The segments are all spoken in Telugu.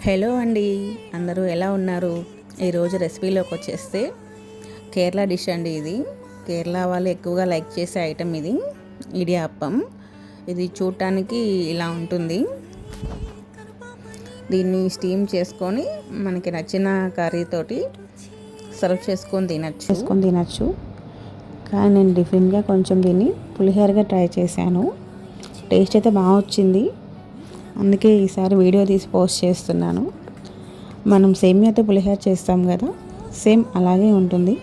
హలో అండి, అందరూ ఎలా ఉన్నారు? ఈరోజు రెసిపీలోకి వచ్చేస్తే కేరళ డిష్ అండి. ఇది కేరళ వాళ్ళు ఎక్కువగా లైక్ చేసే ఐటెం ఇది ఇడియాప్పం. ఇది చూడటానికి ఇలా ఉంటుంది. దీన్ని స్టీమ్ చేసుకొని మనకి నచ్చిన కర్రీతోటి సర్వ్ చేసుకొని తినచ్చు. కానీ నేను డిఫరెంట్గా కొంచెం దీన్ని పులిహోరగా ట్రై చేశాను. టేస్ట్ అయితే బాగా వచ్చింది. అందుకే ఈసారి వీడియో తీసి పోస్ట్ చేస్తున్నాను. మనం సేమియాతో పులిహోర చేస్తాం కదా, సేమ్ అలాగే ఉంటుంది.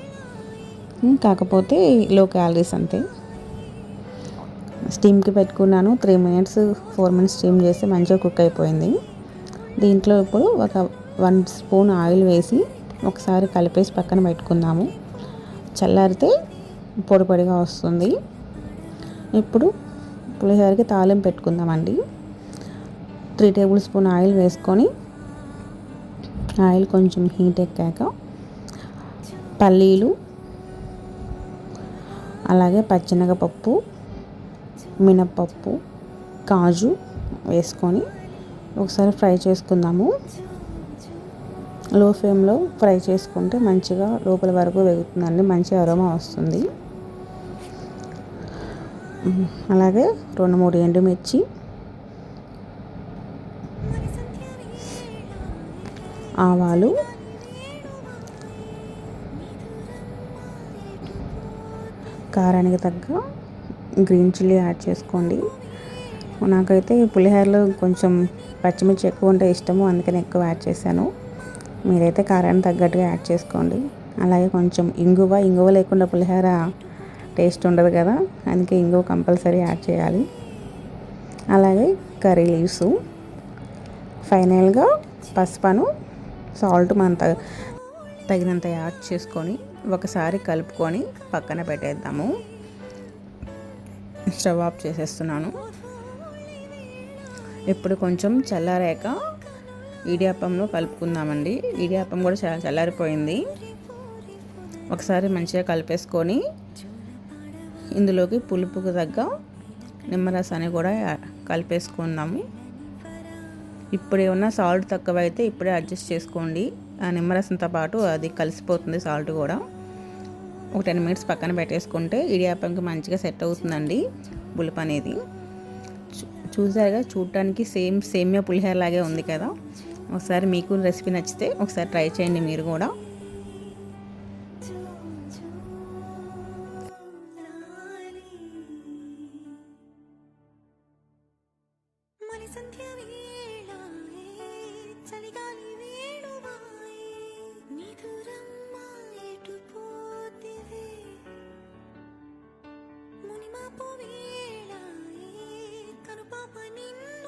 కాకపోతే లో క్యాలరీస్ అంతే. స్టీమ్కి పెట్టుకున్నాను. 3 మినిట్స్ 4 మినిట్స్ స్టీమ్ చేస్తే మంచిగా కుక్ అయిపోయింది. దీంట్లో ఇప్పుడు ఒక 1 స్పూన్ ఆయిల్ వేసి ఒకసారి కలిపేసి పక్కన పెట్టుకుందాము. చల్లారితే పొడి పొడిగా వస్తుంది. ఇప్పుడు పులిహోరకి తాలింపు పెట్టుకుందామండి. 3 టేబుల్ స్పూన్ ఆయిల్ వేసుకొని ఆయిల్ కొంచెం హీట్ ఎక్కాక పల్లీలు, అలాగే పచ్చెనగపప్పు, మినప్పప్పు, కాజు వేసుకొని ఒకసారి ఫ్రై చేసుకుందాము. లో ఫ్లేమ్లో ఫ్రై చేసుకుంటే మంచిగా లోపల వరకు వేగుతుందండి, మంచి అరోమా వస్తుంది. అలాగే 2-3 ఎండుమిర్చి, ఆవాలు, కారానికి తగ్గ గ్రీన్ చిల్లీ యాడ్ చేసుకోండి. నాకైతే పులిహోరలో కొంచెం పచ్చిమిర్చి ఎక్కువ ఉంటే ఇష్టము, అందుకని ఎక్కువ యాడ్ చేశాను. మీరైతే కారానికి తగ్గట్టుగా యాడ్ చేసుకోండి. అలాగే కొంచెం ఇంగువ లేకుండా పులిహోర టేస్ట్ ఉండదు కదా, అందుకే ఇంగువ కంపల్సరీ యాడ్ చేయాలి. అలాగే కర్రీ లీవ్స్, ఫైనల్గా పసుపును సాల్ట్ మన తగినంత యాడ్ చేసుకొని ఒకసారి కలుపుకొని పక్కన పెట్టేద్దాము. స్టవ్ ఆఫ్ చేసేస్తున్నాను. ఇప్పుడు కొంచెం చల్లారాక ఇడియాప్పంలో కలుపుకుందామండి. ఇడియాప్పం కూడా చాలా చల్లారిపోయింది. ఒకసారి మంచిగా కలిపేసుకొని ఇందులోకి పులుపుకు తగ్గ నిమ్మరసాన్ని కూడా కలిపేసుకుందాము. ఇప్పుడు ఏమన్నా సాల్ట్ తక్కువైతే ఇప్పుడే అడ్జస్ట్ చేసుకోండి. ఆ నిమ్మరసంతో పాటు అది కలిసిపోతుంది సాల్ట్ కూడా. ఒక 10 మినిట్స్ పక్కన పెట్టేసుకుంటే ఇడియాప్పంకి మంచిగా సెట్ అవుతుందండి పులుపు అనేది. చూసారుగా, చూడటానికి సేమియా పులిహోర లాగే ఉంది కదా. ఒకసారి మీకు రెసిపీ నచ్చితే ఒకసారి ట్రై చేయండి మీరు కూడా. మునిమాపు వేళ కనుపాప నిన్ను